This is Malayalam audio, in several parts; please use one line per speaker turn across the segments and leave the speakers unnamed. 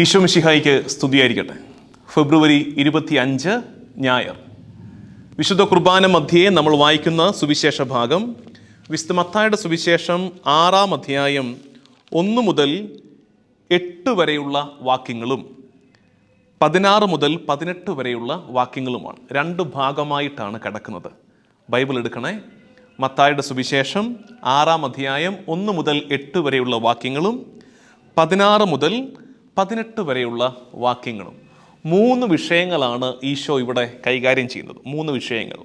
ഈശോ മിശിഹായിക്ക് സ്തുതിയായിരിക്കട്ടെ. ഫെബ്രുവരി 25 ഞായർ. വിശുദ്ധ കുർബാന മധ്യേ നമ്മൾ വായിക്കുന്ന സുവിശേഷ ഭാഗം വിശുദ്ധ മത്തായിയുടെ സുവിശേഷം 6-ാം അധ്യായം 1 മുതൽ 8 വരെയുള്ള വാക്യങ്ങളും 16 മുതൽ 18 വരെയുള്ള വാക്യങ്ങളുമാണ്. 2 ഭാഗമായിട്ടാണ് കിടക്കുന്നത്. ബൈബിൾ എടുക്കണേ. മത്തായിയുടെ സുവിശേഷം 6-ാം അധ്യായം 1 മുതൽ 8 വരെയുള്ള വാക്യങ്ങളും 16 മുതൽ 18 വരെയുള്ള വാക്യങ്ങളും. 3 വിഷയങ്ങളാണ് ഈശോ ഇവിടെ കൈകാര്യം ചെയ്യുന്നത്. 3 വിഷയങ്ങൾ.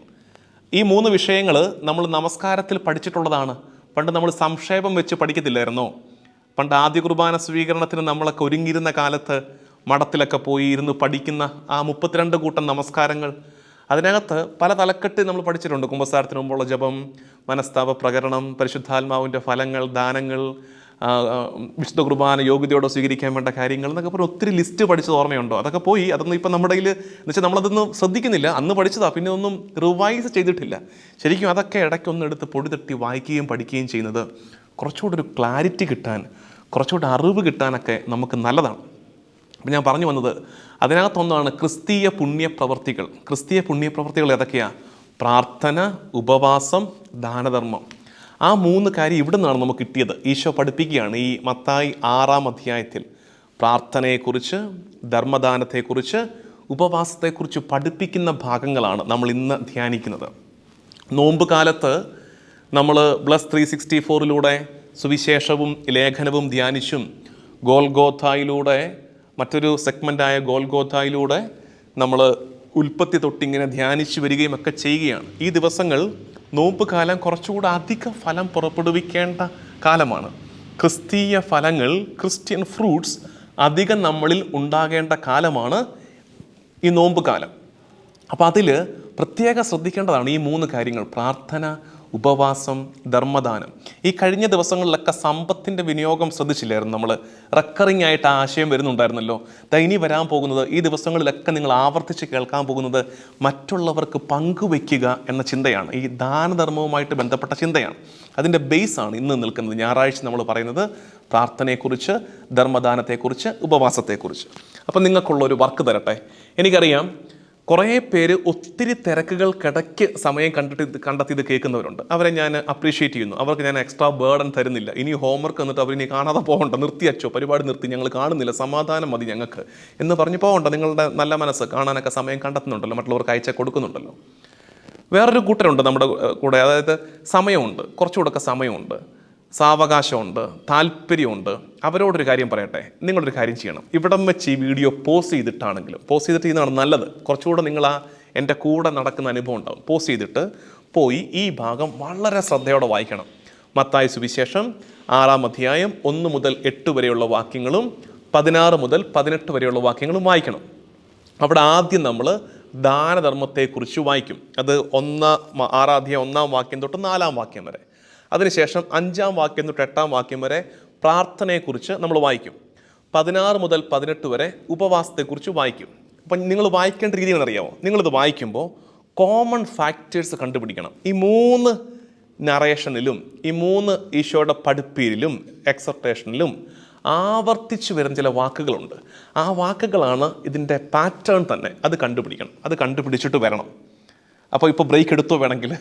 ഈ 3 വിഷയങ്ങൾ നമ്മൾ നമസ്കാരത്തിൽ പഠിച്ചിട്ടുള്ളതാണ്. പണ്ട് നമ്മൾ സംക്ഷേപം വെച്ച് പഠിക്കത്തില്ലായിരുന്നോ? പണ്ട് ആദ്യ കുർബാന സ്വീകരണത്തിന് നമ്മളൊക്കെ ഒരുങ്ങിയിരുന്ന കാലത്ത് മഠത്തിലൊക്കെ പോയി ഇരുന്ന് പഠിക്കുന്ന ആ 32 കൂട്ടം നമസ്കാരങ്ങൾ, അതിനകത്ത് പല തലക്കെട്ട് നമ്മൾ പഠിച്ചിട്ടുണ്ട്. കുമ്പസാരത്തിന് മുമ്പുള്ള ജപം, മനസ്താപ പ്രകരണം, പരിശുദ്ധാത്മാവിൻ്റെ ഫലങ്ങൾ, ദാനങ്ങൾ, വിശുദ്ധ കുർബാന യോഗ്യതയോടെ സ്വീകരിക്കാൻ വേണ്ട കാര്യങ്ങൾ എന്നൊക്കെ പറഞ്ഞ് ഒത്തിരി ലിസ്റ്റ് പഠിച്ചത് ഓർമ്മയുണ്ടോ? അതൊക്കെ പോയി. അതൊന്നും ഇപ്പം നമ്മുടെ കയ്യിൽ എന്ന് വെച്ചാൽ നമ്മളതൊന്നും ശ്രദ്ധിക്കുന്നില്ല. അന്ന് പഠിച്ചതാണ്, പിന്നെ ഒന്നും റിവൈസ് ചെയ്തിട്ടില്ല. ശരിക്കും അതൊക്കെ ഇടയ്ക്കൊന്നും എടുത്ത് പൊടി തട്ടി വായിക്കുകയും പഠിക്കുകയും ചെയ്യുന്നത് കുറച്ചുകൂടെ ഒരു ക്ലാരിറ്റി കിട്ടാൻ, കുറച്ചുകൂടെ അറിവ് കിട്ടാനൊക്കെ നമുക്ക് നല്ലതാണ്. അപ്പം ഞാൻ പറഞ്ഞു വന്നത്, അതിനകത്തൊന്നാണ് ക്രിസ്തീയ പുണ്യപ്രവർത്തികൾ. ക്രിസ്തീയ പുണ്യപ്രവർത്തികൾ ഏതൊക്കെയാണ്? പ്രാർത്ഥന, ഉപവാസം, ദാനധർമ്മം. ആ 3 കാര്യം ഇവിടെ നിന്നാണ് നമുക്ക് കിട്ടിയത്. ഈശോ പഠിപ്പിക്കുകയാണ് ഈ മത്തായി 6-ാം അധ്യായത്തിൽ പ്രാർത്ഥനയെക്കുറിച്ച്, ധർമ്മദാനത്തെക്കുറിച്ച്, ഉപവാസത്തെക്കുറിച്ച് പഠിപ്പിക്കുന്ന ഭാഗങ്ങളാണ് നമ്മൾ ഇന്ന് ധ്യാനിക്കുന്നത്. നോമ്പ് കാലത്ത് നമ്മൾ ബ്ലസ് 364 സുവിശേഷവും ലേഖനവും ധ്യാനിച്ചും, ഗോൽഗോഥായിലൂടെ മറ്റൊരു സെഗ്മെൻ്റായ ഗോൽഗോഥായിലൂടെ നമ്മൾ ഉൽപ്പത്തി തൊട്ടിങ്ങനെ ധ്യാനിച്ചു വരികയും ഒക്കെ ചെയ്യുകയാണ്. ഈ ദിവസങ്ങൾ നോമ്പ് കാലം കുറച്ചുകൂടെ അധിക ഫലം പുറപ്പെടുവിക്കേണ്ട കാലമാണ്. ക്രിസ്തീയ ഫലങ്ങൾ, ക്രിസ്ത്യൻ ഫ്രൂട്ട്സ് അധികം നമ്മളിൽ ഉണ്ടാകേണ്ട കാലമാണ് ഈ നോമ്പ് കാലം. അപ്പോൾ അതിൽ പ്രത്യേകം ശ്രദ്ധിക്കേണ്ടതാണ് ഈ 3 കാര്യങ്ങൾ: പ്രാർത്ഥന, ഉപവാസം, ധർമ്മദാനം. ഈ കഴിഞ്ഞ ദിവസങ്ങളിലൊക്കെ സമ്പത്തിൻ്റെ വിനിയോഗം ശ്രദ്ധിച്ചില്ലായിരുന്നു നമ്മൾ? റെക്കറിങ് ആയിട്ട് ആ ആശയം വരുന്നുണ്ടായിരുന്നല്ലോ. ഇനി വരാൻ പോകുന്നത്, ഈ ദിവസങ്ങളിലൊക്കെ നിങ്ങൾ ആവർത്തിച്ച് കേൾക്കാൻ പോകുന്നത് മറ്റുള്ളവർക്ക് പങ്കുവയ്ക്കുക എന്ന ചിന്തയാണ്. ഈ ദാനധർമ്മവുമായിട്ട് ബന്ധപ്പെട്ട ചിന്തയാണ്. അതിൻ്റെ ബേസാണ് ഇന്ന് നിൽക്കുന്നത്. ഞായറാഴ്ച നമ്മൾ പറയുന്നത് പ്രാർത്ഥനയെക്കുറിച്ച്, ധർമ്മദാനത്തെക്കുറിച്ച്, ഉപവാസത്തെക്കുറിച്ച്. അപ്പം നിങ്ങൾക്കുള്ളൊരു വർക്ക് തരട്ടെ. എനിക്കറിയാം കുറേ പേര് ഒത്തിരി തിരക്കുകൾക്കിടയ്ക്ക് സമയം കണ്ടെത്തി ഇത് കേൾക്കുന്നവരുണ്ട്. അവരെ ഞാൻ അപ്രീഷിയേറ്റ് ചെയ്യുന്നു. അവർക്ക് ഞാൻ എക്സ്ട്രാ ബേർഡൻ തരുന്നില്ല. ഇനി ഹോംവർക്ക് എന്നിട്ട് അവരിനി കാണാതെ പോകണ്ട, നിർത്തിയച്ചോ, പരിപാടി നിർത്തി, ഞങ്ങൾ കാണുന്നില്ല, സമാധാനം മതി ഞങ്ങൾക്ക് എന്ന് പറഞ്ഞ് പോകണ്ട. നിങ്ങളുടെ നല്ല മനസ്സ്, കാണാനൊക്കെ സമയം കണ്ടെത്തുന്നുണ്ടല്ലോ, മറ്റുള്ളവർക്ക് അയച്ച കൊടുക്കുന്നുണ്ടല്ലോ. വേറൊരു കൂട്ടരുണ്ട് നമ്മുടെ കൂടെ, അതായത് സമയമുണ്ട്, കുറച്ചുകൂടെയൊക്കെ സമയമുണ്ട്, സാവകാശമുണ്ട്, താല്പര്യമുണ്ട്. അവരോടൊരു കാര്യം പറയട്ടെ. നിങ്ങളൊരു കാര്യം ചെയ്യണം. ഇവിടം വെച്ച് ഈ വീഡിയോ പോസ് ചെയ്തിട്ടാണെങ്കിലും, പോസ് ചെയ്തിട്ട് ചെയ്യുന്നതാണ് നല്ലത്. കുറച്ചുകൂടെ നിങ്ങൾ എൻ്റെ കൂടെ നടക്കുന്ന അനുഭവം ഉണ്ടാകും. പോസ് ചെയ്തിട്ട് പോയി ഈ ഭാഗം വളരെ ശ്രദ്ധയോടെ വായിക്കണം. മത്തായി സുവിശേഷം 6-ാം അധ്യായം 1 മുതൽ 8 വരെയുള്ള വാക്യങ്ങളും 16 മുതൽ 18 വരെയുള്ള വാക്യങ്ങളും വായിക്കണം. അവിടെ ആദ്യം നമ്മൾ ദാനധർമ്മത്തെക്കുറിച്ച് വായിക്കും. അത് 6-ാം അധ്യായം 1-ാം വാക്യം തൊട്ട് 4-ാം വാക്യം വരെ. അതിനുശേഷം 5-ാം വാക്യം തൊട്ട് 8-ാം വാക്യം വരെ പ്രാർത്ഥനയെക്കുറിച്ച് നമ്മൾ വായിക്കും. 16 മുതൽ 18 വരെ ഉപവാസത്തെക്കുറിച്ച് വായിക്കും. അപ്പം നിങ്ങൾ വായിക്കേണ്ട രീതി എന്നറിയാമോ? നിങ്ങളിത് വായിക്കുമ്പോൾ കോമൺ ഫാക്ടേഴ്സ് കണ്ടുപിടിക്കണം. ഈ 3 നറേഷനിലും, ഈ 3 ഈശോയുടെ പഠിപ്പീരിലും എക്സർട്ടേഷനിലും ആവർത്തിച്ച് വരുന്ന ചില വാക്കുകളുണ്ട്. ആ വാക്കുകളാണ് ഇതിൻ്റെ പാറ്റേൺ തന്നെ. അത് കണ്ടുപിടിക്കണം. അത് കണ്ടുപിടിച്ചിട്ട് വരണം. അപ്പോൾ ഇപ്പോൾ ബ്രേക്ക് എടുത്തോ വേണമെങ്കിൽ?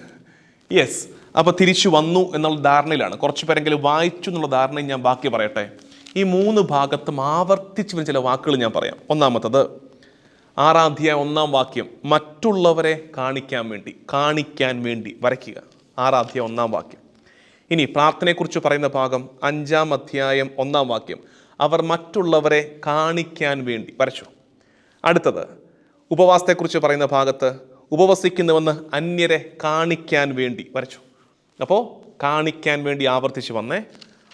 യെസ്. അപ്പോൾ തിരിച്ചു വന്നു എന്നുള്ള ധാരണയിലാണ്. കുറച്ച് പേരെങ്കിലും വായിച്ചു എന്നുള്ള ധാരണയും ഞാൻ ബാക്കി പറയട്ടെ. ഈ 3 ഭാഗത്തും ആവർത്തിച്ച് വരുന്ന ചില വാക്കുകൾ ഞാൻ പറയാം. ഒന്നാമത്തത് 6-ാം അധ്യായം 1-ാം വാക്യം, മറ്റുള്ളവരെ കാണിക്കാൻ വേണ്ടി വരയ്ക്കുക. 6-ാം അധ്യായം 1-ാം വാക്യം. ഇനി പ്രാർത്ഥനയെക്കുറിച്ച് പറയുന്ന ഭാഗം 5-ാം അധ്യായം 1-ാം വാക്യം, അവർ മറ്റുള്ളവരെ കാണിക്കാൻ വേണ്ടി വരച്ചു. അടുത്തത് ഉപവാസത്തെക്കുറിച്ച് പറയുന്ന ഭാഗത്ത്, ഉപവസിക്കുന്നുവെന്ന് അന്യരെ കാണിക്കാൻ വേണ്ടി വരച്ചു. അപ്പോൾ കാണിക്കാൻ വേണ്ടി ആവർത്തിച്ച് വന്നേ.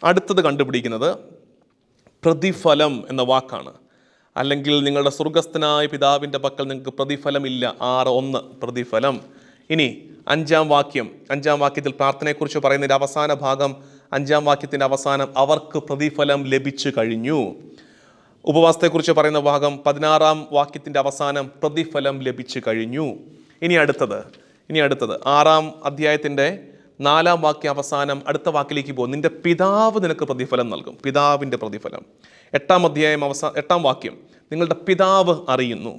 അടുത്തത് കണ്ടുപിടിക്കുന്നത് പ്രതിഫലം എന്ന വാക്കാണ്. അല്ലെങ്കിൽ നിങ്ങളുടെ സ്വർഗസ്ഥനായ പിതാവിൻ്റെ പക്കൽ നിങ്ങൾക്ക് പ്രതിഫലമില്ല. 6:1 പ്രതിഫലം. ഇനി 5-ാം വാക്യം, 5-ാം വാക്യത്തിൽ പ്രാർത്ഥനയെക്കുറിച്ച് പറയുന്നതിൻ്റെ അവസാന ഭാഗം, 5-ാം വാക്യത്തിൻ്റെ അവസാനം, അവർക്ക് പ്രതിഫലം ലഭിച്ചു കഴിഞ്ഞു. ഉപവാസത്തെക്കുറിച്ച് പറയുന്ന ഭാഗം 16-ാം വാക്യത്തിൻ്റെ അവസാനം, പ്രതിഫലം ലഭിച്ചു കഴിഞ്ഞു. ഇനി അടുത്തത് 6-ാം അധ്യായത്തിൻ്റെ 4-ാം വാക്യം അവസാനം അടുത്ത വാക്കിലേക്ക് പോകും. നിന്റെ പിതാവ് നിനക്ക് പ്രതിഫലം നൽകും. പിതാവിൻ്റെ പ്രതിഫലം. 8-ാം അധ്യായം 8-ാം വാക്യം നിങ്ങളുടെ പിതാവ് അറിയുന്നു.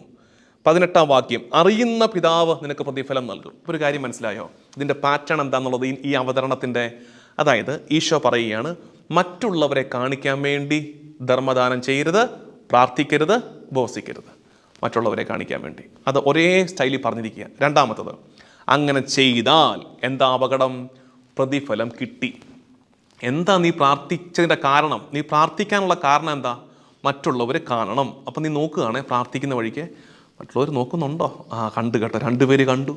18-ാം വാക്യം അറിയുന്ന പിതാവ് നിനക്ക് പ്രതിഫലം നൽകും. ഇപ്പോൾ ഒരു കാര്യം മനസ്സിലായോ? ഇതിൻ്റെ പാറ്റേൺ എന്താണെന്നുള്ളത് ഈ അവതരണത്തിൻ്റെ, അതായത് ഈശോ പറയുകയാണ്, മറ്റുള്ളവരെ കാണിക്കാൻ വേണ്ടി ധർമ്മദാനം ചെയ്യരുത്, പ്രാർത്ഥിക്കരുത്, ഉപവസിക്കരുത്. മറ്റുള്ളവരെ കാണിക്കാൻ വേണ്ടി അത് ഒരേ സ്റ്റൈലിൽ പറഞ്ഞിരിക്കുക. രണ്ടാമത്തത്, അങ്ങനെ ചെയ്താൽ എന്താ അപകടം? പ്രതിഫലം കിട്ടി. എന്താ നീ പ്രാർത്ഥിച്ചതിൻ്റെ കാരണം? നീ പ്രാർത്ഥിക്കാനുള്ള കാരണം എന്താ? മറ്റുള്ളവർ കാണണം. അപ്പം നീ നോക്കുകയാണെ പ്രാർത്ഥിക്കുന്ന വഴിക്ക് മറ്റുള്ളവർ നോക്കുന്നുണ്ടോ? കണ്ടു കേട്ടോ, 2 പേര് കണ്ടു,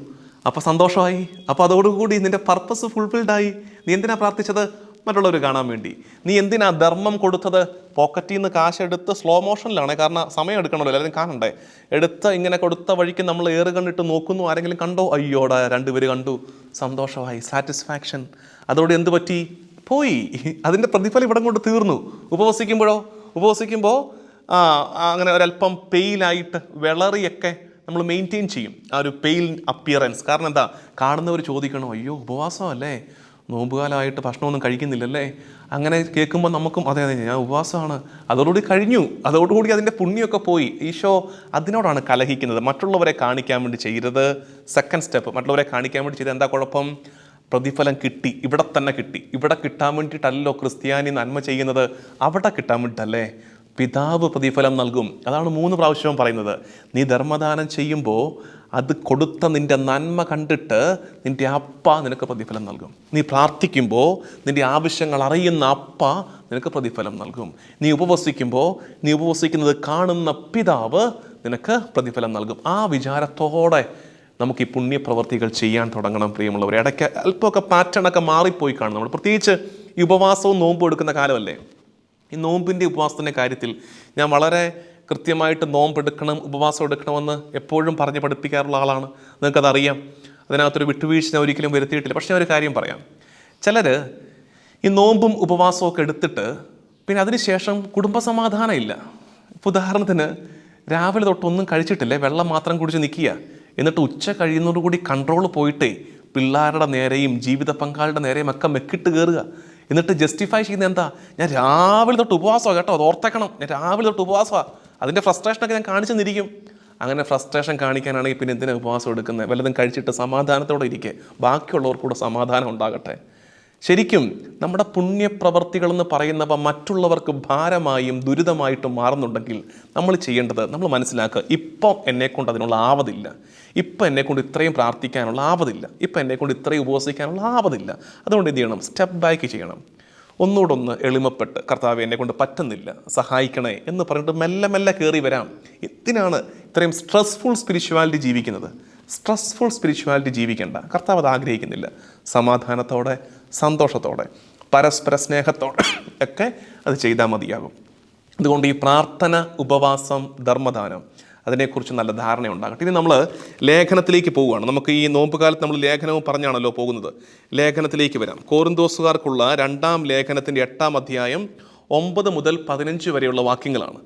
അപ്പോൾ സന്തോഷമായി. അപ്പോൾ അതോടുകൂടി നിൻ്റെ പർപ്പസ് ഫുൾഫിൽഡായി. നീ എന്തിനാ പ്രാർത്ഥിച്ചത്? മറ്റുള്ളവർ കാണാൻ വേണ്ടി. നീ എന്തിനാ ധർമ്മം കൊടുത്തത്? പോക്കറ്റിൽ നിന്ന് കാശെടുത്ത് സ്ലോ മോഷനിലാണ്, കാരണം സമയം എടുക്കണമല്ലോ, എല്ലാവരും കാണണ്ടേ. എടുത്ത് ഇങ്ങനെ കൊടുത്ത വഴിക്ക് നമ്മൾ കണ്ടിട്ട് നോക്കുന്നു, ആരെങ്കിലും കണ്ടോ? അയ്യോടാ 2 പേര് കണ്ടു, സന്തോഷമായി, സാറ്റിസ്ഫാക്ഷൻ. അതോടെ എന്ത് പറ്റി? പോയി. അതിൻ്റെ പ്രതിഫലം ഇവിടെ കൊണ്ട് തീർന്നു. ഉപവസിക്കുമ്പോൾ അങ്ങനെ ഒരല്പം പെയിലായിട്ട് വിളറിയൊക്കെ നമ്മൾ മെയിൻറ്റെയിൻ ചെയ്യും ആ ഒരു പെയിൽ അപ്പിയറൻസ്. കാരണം എന്താ? കാണുന്നവർ ചോദിക്കണം, അയ്യോ ഉപവാസമല്ലേ, നോമ്പുകാലമായിട്ട് ഭക്ഷണമൊന്നും കഴിക്കുന്നില്ലല്ലേ. അങ്ങനെ കേൾക്കുമ്പോൾ നമുക്കും അതെ ഞാൻ ഉപവാസമാണ്, അതോടുകൂടി കഴിഞ്ഞു, അതോടുകൂടി അതിൻ്റെ പുണ്യമൊക്കെ പോയി. ഈശോ അതിനോടാണ് കലഹിക്കുന്നത്. മറ്റുള്ളവരെ കാണിക്കാൻ വേണ്ടി ചെയ്യരുത്. സെക്കൻഡ് സ്റ്റെപ്പ്, മറ്റുള്ളവരെ കാണിക്കാൻ വേണ്ടി ചെയ്ത് എന്താ കുഴപ്പം? പ്രതിഫലം കിട്ടി, ഇവിടെ തന്നെ കിട്ടി. ഇവിടെ കിട്ടാൻ വേണ്ടിയിട്ടല്ലോ ക്രിസ്ത്യാനി നന്മ ചെയ്യുന്നത്, അവിടെ കിട്ടാൻ വേണ്ടിയിട്ടല്ലേ. പിതാവ് പ്രതിഫലം നൽകും. അതാണ് 3 പ്രാവശ്യവും പറയുന്നത്. നീ ധർമ്മദാനം ചെയ്യുമ്പോൾ അത് കൊടുത്ത നിൻ്റെ നന്മ കണ്ടിട്ട് നിൻ്റെ അപ്പ നിനക്ക് പ്രതിഫലം നൽകും. നീ പ്രാർത്ഥിക്കുമ്പോൾ നിൻ്റെ ആവശ്യങ്ങൾ അറിയുന്ന അപ്പ നിനക്ക് പ്രതിഫലം നൽകും. നീ ഉപവസിക്കുന്നത് കാണുന്ന പിതാവ് നിനക്ക് പ്രതിഫലം നൽകും. ആ വിചാരത്തോടെ നമുക്ക് ഈ പുണ്യപ്രവർത്തികൾ ചെയ്യാൻ തുടങ്ങണം പ്രിയമുള്ളവർ. ഇടയ്ക്ക് അല്പമൊക്കെ പാറ്റേണൊക്കെ മാറിപ്പോയി കാണും നമ്മൾ. പ്രത്യേകിച്ച് ഈ ഉപവാസവും നോമ്പും എടുക്കുന്ന കാലമല്ലേ. ഈ നോമ്പിൻ്റെ ഉപവാസത്തിൻ്റെ കാര്യത്തിൽ ഞാൻ വളരെ കൃത്യമായിട്ട് നോമ്പെടുക്കണം, ഉപവാസം എടുക്കണമെന്ന് എപ്പോഴും പറഞ്ഞ് പഠിപ്പിക്കാറുള്ള ആളാണ്. നിങ്ങൾക്കതറിയാം. അതിനകത്തൊരു വിട്ടുവീഴ്ച ഞാൻ ഒരിക്കലും വരുത്തിയിട്ടില്ല. പക്ഷേ ഒരു കാര്യം പറയാം. ചിലർ ഈ നോമ്പും ഉപവാസവും ഒക്കെ എടുത്തിട്ട് പിന്നെ അതിനുശേഷം കുടുംബസമാധാനം ഇല്ല. ഇപ്പോൾ ഉദാഹരണത്തിന് രാവിലെ തൊട്ടൊന്നും കഴിച്ചിട്ടില്ലേ, വെള്ളം മാത്രം കുടിച്ച് നിൽക്കുക. എന്നിട്ട് ഉച്ച കഴിയുന്നതോടുകൂടി കൺട്രോൾ പോയിട്ടേ പിള്ളേരുടെ നേരെയും ജീവിത പങ്കാളിയുടെ നേരെയും ഒക്കെ മെക്കിട്ട് കയറുക. എന്നിട്ട് ജസ്റ്റിഫൈ ചെയ്യുന്നത് എന്താ? ഞാൻ രാവിലെ തൊട്ട് ഉപവാസമാണ് കേട്ടോ, അത് ഓർത്തേക്കണം, ഞാൻ രാവിലെ തൊട്ട് ഉപവാസമാണ്. അതിൻ്റെ ഫ്രസ്ട്രേഷനൊക്കെ ഞാൻ കാണിച്ചു തന്നിരിക്കും. അങ്ങനെ ഫ്രസ്ട്രേഷൻ കാണിക്കാനാണെങ്കിൽ പിന്നെ എന്തിനാണ് ഉപവാസം എടുക്കുന്നത്? വല്ലതും കഴിച്ചിട്ട് സമാധാനത്തോടെ ഇരിക്കുക, ബാക്കിയുള്ളവർക്കൂടെ സമാധാനം ഉണ്ടാകട്ടെ. ശരിക്കും നമ്മുടെ പുണ്യപ്രവർത്തികളെന്ന് പറയുന്നവ മറ്റുള്ളവർക്ക് ഭാരമായും ദുരിതമായിട്ടും മാറുന്നുണ്ടെങ്കിൽ നമ്മൾ ചെയ്യേണ്ടത്, നമ്മൾ മനസ്സിലാക്കുക, ഇപ്പം എന്നെക്കൊണ്ട് അതിനുള്ള ആവതില്ല, ഇപ്പം എന്നെക്കൊണ്ട് ഇത്രയും പ്രാർത്ഥിക്കാനുള്ള ആവതില്ല, ഇപ്പം എന്നെക്കൊണ്ട് ഇത്രയും ഉപവസിക്കാനുള്ള ആവതില്ല. അതുകൊണ്ട് എന്ത് ചെയ്യണം? സ്റ്റെപ്പ് ബാക്ക് ചെയ്യണം. ഒന്നുകൂടൊന്ന് എളിമപ്പെട്ട്, കർത്താവേ എന്നെക്കൊണ്ട് പറ്റുന്നില്ല, സഹായിക്കണേ എന്ന് പറഞ്ഞിട്ട് മെല്ലെ മെല്ലെ കയറി വരാം. എന്തിനാണ് ഇത്രയും സ്ട്രെസ്ഫുൾ സ്പിരിച്വാലിറ്റി ജീവിക്കുന്നത്? സ്ട്രെസ്ഫുൾ സ്പിരിച്വാലിറ്റി ജീവിക്കേണ്ട. കർത്താവ് അത് ആഗ്രഹിക്കുന്നില്ല. സമാധാനത്തോടെ, സന്തോഷത്തോടെ, പരസ്പര സ്നേഹത്തോടെ ഒക്കെ അത് ചെയ്താൽ മതിയാകും. അതുകൊണ്ട് ഈ പ്രാർത്ഥന, ഉപവാസം, ധർമ്മദാനം അതിനെക്കുറിച്ച് നല്ല ധാരണ ഉണ്ടാകട്ടെ. ഇനി നമ്മൾ ലേഖനത്തിലേക്ക് പോവുകയാണ്. നമുക്ക് ഈ നോമ്പ് കാലത്ത് നമ്മൾ ലേഖനവും പറഞ്ഞാണല്ലോ പോകുന്നത്. ലേഖനത്തിലേക്ക് വരാം. കോറിന്തോസുകാർക്കുള്ള 2-ാം ലേഖനത്തിൻ്റെ 8-ാം അധ്യായം 9 മുതൽ 15 വരെയുള്ള വാക്യങ്ങളാണ്.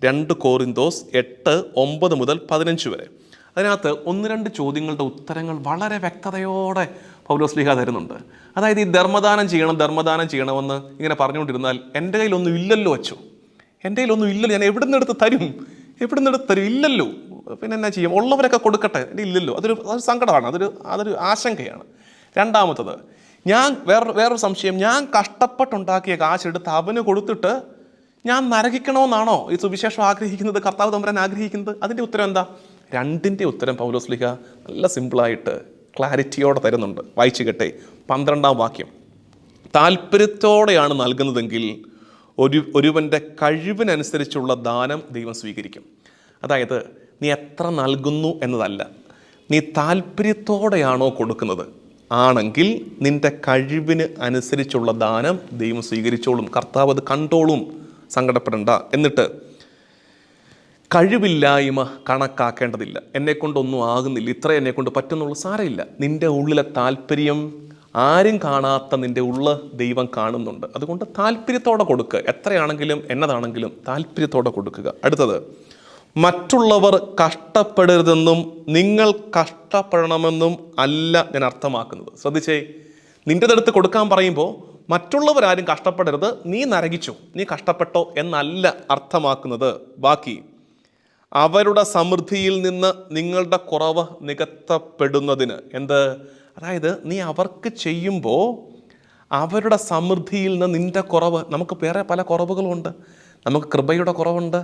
2 കോറിന്തോസ് 8, 9 മുതൽ 15 വരെ. അതിനകത്ത് 1-2 ചോദ്യങ്ങളുടെ ഉത്തരങ്ങൾ വളരെ വ്യക്തതയോടെ പൗലോസ്ലീഹ തരുന്നുണ്ട്. അതായത് ഈ ധർമ്മദാനം ചെയ്യണമെന്ന് ഇങ്ങനെ പറഞ്ഞുകൊണ്ടിരുന്നാൽ എൻ്റെ കയ്യിലൊന്നും ഇല്ലല്ലോ അച്ചോ, എൻ്റെ കയ്യിലൊന്നും ഇല്ലല്ലോ, ഞാൻ എവിടെ നിന്ന് എടുത്ത് തരും? ഇല്ലല്ലോ, പിന്നെ എന്നാ ചെയ്യും? ഉള്ളവരൊക്കെ കൊടുക്കട്ടെ, എൻ്റെ ഇല്ലല്ലോ. അതൊരു സങ്കടമാണ്, അതൊരു ആശങ്കയാണ്. രണ്ടാമത്തത്, വേറൊരു സംശയം, ഞാൻ കഷ്ടപ്പെട്ടുണ്ടാക്കിയ കാശെടുത്ത് അവന് കൊടുത്തിട്ട് ഞാൻ നരകിക്കണമെന്നാണോ ഈ സുവിശേഷം ആഗ്രഹിക്കുന്നത്, കർത്താവ് തമ്പുരാൻ ആഗ്രഹിക്കുന്നത്? അതിൻ്റെ ഉത്തരം എന്താ? 2ൻ്റെ ഉത്തരം പൗലോസ്ലീഹ നല്ല സിമ്പിളായിട്ട് ക്ലാരിറ്റിയോടെ തരുന്നുണ്ട്. വായിച്ചു കേട്ടെ. 12-ാം വാക്യം, താല്പര്യത്തോടെയാണ് നൽകുന്നതെങ്കിൽ ഒരുവൻ്റെ കഴിവിനനുസരിച്ചുള്ള ദാനം ദൈവം സ്വീകരിക്കും. അതായത് നീ എത്ര നൽകുന്നു എന്നതല്ല, നീ താല്പര്യത്തോടെയാണോ കൊടുക്കുന്നത് ആണെങ്കിൽ നിൻ്റെ കഴിവിന് അനുസരിച്ചുള്ള ദാനം ദൈവം സ്വീകരിച്ചോളും. കർത്താവ് അത് കണ്ടോളും, സങ്കടപ്പെടണ്ട. എന്നിട്ട് കഴിവില്ലായ്മ കണക്കാക്കേണ്ടതില്ല. എന്നെക്കൊണ്ടൊന്നും ആകുന്നില്ല, ഇത്ര എന്നെക്കൊണ്ട് പറ്റുന്നുള്ളൂ, സാരമില്ല. നിൻ്റെ ഉള്ളിലെ താല്പര്യം ആരും കാണാത്ത നിൻ്റെ ഉള്ള ദൈവം കാണുന്നുണ്ട്. അതുകൊണ്ട് താല്പര്യത്തോടെ കൊടുക്കുക. എത്രയാണെങ്കിലും എന്നതാണെങ്കിലും താല്പര്യത്തോടെ കൊടുക്കുക. അടുത്തത്, മറ്റുള്ളവർ കഷ്ടപ്പെടരുതെന്നും നിങ്ങൾ കഷ്ടപ്പെടണമെന്നും അല്ല ഞാൻ അർത്ഥമാക്കുന്നത്. ശ്രദ്ധിച്ചേ, നിൻ്റെതെടുത്ത് കൊടുക്കാൻ പറയുമ്പോൾ മറ്റുള്ളവരാരും കഷ്ടപ്പെടരുത്, നീ നരകിച്ചു, നീ കഷ്ടപ്പെട്ടോ എന്നല്ല അർത്ഥമാക്കുന്നത്. ബാക്കി അവരുടെ സമൃദ്ധിയിൽ നിന്ന് നിങ്ങളുടെ കുറവ് നികത്തപ്പെടുന്നതിന്. എന്ത്? അതായത് നീ അവർക്ക് ചെയ്യുമ്പോൾ അവരുടെ സമൃദ്ധിയിൽ നിന്ന് നിൻ്റെ കുറവ്, നമുക്ക് വേറെ പല കുറവുകളുമുണ്ട്, നമുക്ക് കൃപയുടെ കുറവുണ്ട്,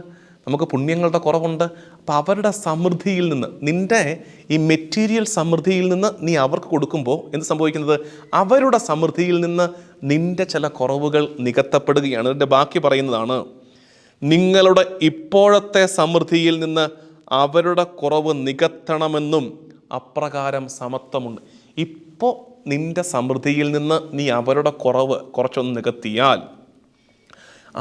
നമുക്ക് പുണ്യങ്ങളുടെ കുറവുണ്ട്. അപ്പോൾ അവരുടെ സമൃദ്ധിയിൽ നിന്ന്, നിൻ്റെ ഈ മെറ്റീരിയൽ സമൃദ്ധിയിൽ നിന്ന് നീ അവർക്ക് കൊടുക്കുമ്പോൾ എന്ത് സംഭവിക്കുന്നത്? അവരുടെ സമൃദ്ധിയിൽ നിന്ന് നിൻ്റെ ചില കുറവുകൾ നികത്തപ്പെടുകയാണ്. അതിൻ്റെ ബാക്കി പറയുന്നതാണ്, നിങ്ങളുടെ ഇപ്പോഴത്തെ സമൃദ്ധിയിൽ നിന്ന് അവരുടെ കുറവ് നികത്തണമെന്നും അപ്രകാരം സമത്വമുണ്ട്. ഇപ്പോൾ നിൻ്റെ സമൃദ്ധിയിൽ നിന്ന് നീ അവരുടെ കുറവ് കുറച്ചൊന്ന് നികത്തിയാൽ,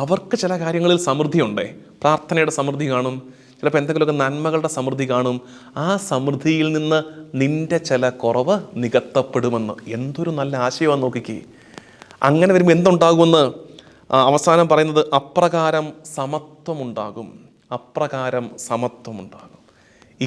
അവർക്ക് ചില കാര്യങ്ങളിൽ സമൃദ്ധിയുണ്ടേ, പ്രാർത്ഥനയുടെ സമൃദ്ധി കാണും, ചിലപ്പോൾ എന്തെങ്കിലുമൊക്കെ നന്മകളുടെ സമൃദ്ധി കാണും, ആ സമൃദ്ധിയിൽ നിന്ന് നിൻ്റെ ചില കുറവ് നികത്തപ്പെടുമെന്ന്. എന്തൊരു നല്ല ആശയമാണ് നോക്കിക്കേ. അങ്ങനെ വരുമ്പോൾ എന്തുണ്ടാകുമെന്ന് അവസാനം പറയുന്നത്, അപ്രകാരം സമത്വമുണ്ടാകും. അപ്രകാരം സമത്വമുണ്ടാകും,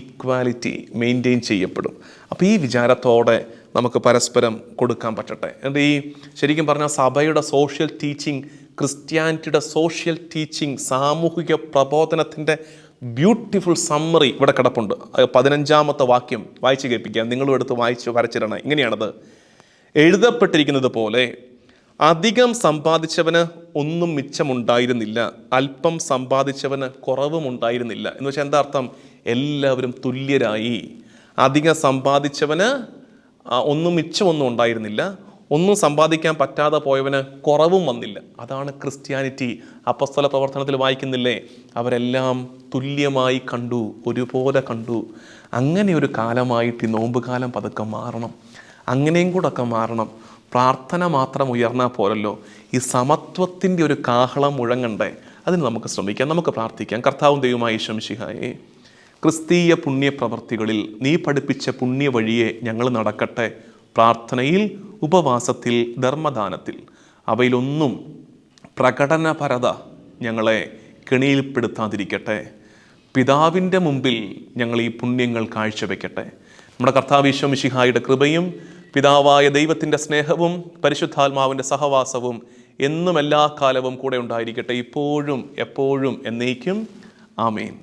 ഇക്വാലിറ്റി മെയിൻറ്റെയിൻ ചെയ്യപ്പെടും. അപ്പോൾ ഈ വിചാരത്തോടെ നമുക്ക് പരസ്പരം കൊടുക്കാൻ പറ്റട്ടെ. എന്നിട്ട് ഈ ശരിക്കും പറഞ്ഞാൽ സഭയുടെ സോഷ്യൽ ടീച്ചിങ്, ക്രിസ്ത്യാനിറ്റിയുടെ സോഷ്യൽ ടീച്ചിങ്, സാമൂഹിക പ്രബോധനത്തിൻ്റെ ബ്യൂട്ടിഫുൾ സമ്മറി ഇവിടെ കിടപ്പുണ്ട്. 15-ാമത്തെ വാക്യം വായിച്ച് കേൾപ്പിക്കാം, നിങ്ങളും എടുത്ത് വായിച്ച് വരച്ചിടണം. ഇങ്ങനെയാണത്: എഴുതപ്പെട്ടിരിക്കുന്നത് പോലെ അധികം സമ്പാദിച്ചവന് ഒന്നും മിച്ചമുണ്ടായിരുന്നില്ല, അല്പം സമ്പാദിച്ചവന് കുറവുമുണ്ടായിരുന്നില്ല. എന്ന് വെച്ചാൽ എന്താ അർത്ഥം? എല്ലാവരും തുല്യരായി. അധികം സമ്പാദിച്ചവന് ഒന്നും മിച്ചമൊന്നും ഉണ്ടായിരുന്നില്ല, ഒന്നും സമ്പാദിക്കാൻ പറ്റാതെ പോയവന് കുറവും വന്നില്ല. അതാണ് ക്രിസ്ത്യാനിറ്റി. അപ്പസ്തല പ്രവർത്തനത്തിൽ വായിക്കുന്നില്ലേ, അവരെല്ലാം തുല്യമായി കണ്ടു, ഒരുപോലെ കണ്ടു. അങ്ങനെ ഒരു കാലമായിട്ട് ഈ നോമ്പ് കാലം പതുക്കെ മാറണം. അങ്ങനെയും കൂടെ ഒക്കെ മാറണം. പ്രാർത്ഥന മാത്രം ഉയർന്നാൽ പോരല്ലോ, ഈ സമത്വത്തിൻ്റെ ഒരു കാഹളം മുഴങ്ങണ്ടേ? അതിന് നമുക്ക് ശ്രമിക്കാം, നമുക്ക് പ്രാർത്ഥിക്കാം. കർത്താവും ദൈവമായ ഈശോ മിശിഹായേ, ക്രിസ്തീയ പുണ്യപ്രവർത്തികളിൽ നീ പഠിപ്പിച്ച പുണ്യ വഴിയെ ഞങ്ങൾ നടക്കട്ടെ. പ്രാർത്ഥനയിൽ, ഉപവാസത്തിൽ, ധർമ്മദാനത്തിൽ, അവയിലൊന്നും പ്രകടനപരത ഞങ്ങളെ കെണിയിൽപ്പെടുത്താതിരിക്കട്ടെ. പിതാവിൻ്റെ മുമ്പിൽ ഞങ്ങൾ ഈ പുണ്യങ്ങൾ കാഴ്ചവെക്കട്ടെ. നമ്മുടെ കർത്താവ് ഈശോ മിശിഹായുടെ കൃപയും പിതാവായ ദൈവത്തിൻ്റെ സ്നേഹവും പരിശുദ്ധാത്മാവിൻ്റെ സഹവാസവും എന്നും എല്ലാ കാലവും കൂടെ ഉണ്ടായിരിക്കട്ടെ, ഇപ്പോഴും എപ്പോഴും എന്നേക്കും. ആമേൻ.